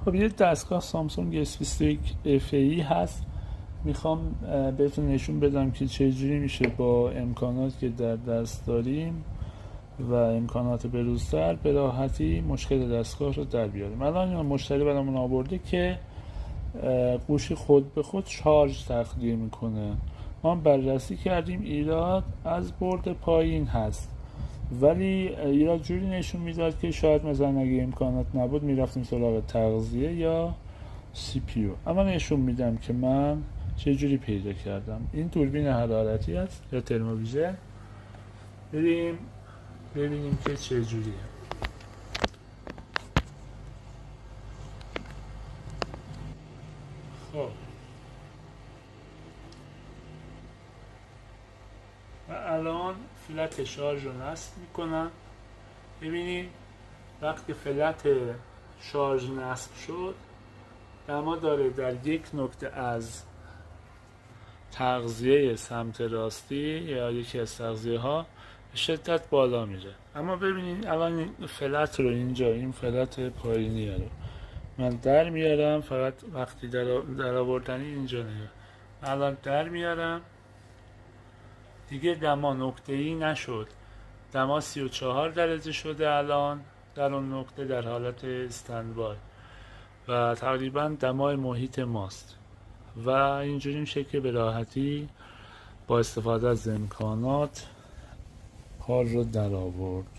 خب یه دستگاه سامسونگ S21 FE هست، میخوام بهتون نشون بدم که چجوری میشه با امکانات که در دست داریم و امکانات بروزتر به راحتی مشکل دستگاه رو در بیاریم. الان مشتری برامون آورده که گوشی خود به خود شارژ تخلیه میکنه. ما بررسی کردیم ایراد از برد پایین هست، ولی ایراد جوری نشون میداد که شاید مثلا اگه امکانات نبود میرفتیم سراغ تغذیه یا سی پی یو. اما نشون میدم که من چه جوری پیدا کردم. این دوربین حرارتی است یا ترموویژن. بریم ببینیم که چه جوریه. خب و الان فلت شارژ رو نصب میکنم. ببینید وقتی فلت شارژ نصب شد دما داره در یک نقطه از تغذیه سمت راستی یا یکی از تغذیه ها به شدت بالا میره. اما ببینید الان این فلت رو اینجا، این فلت پایینی رو من در میارم، فقط وقتی در آوردنی اینجا نگاه. الان در میارم دیگه دما نقطه ای نشد، دما 34 درجه شده الان در اون نقطه در حالت استندبای و تقریبا دمای محیط ماست و اینجوری میشه که به راحتی با استفاده از امکانات کار رو در آورد.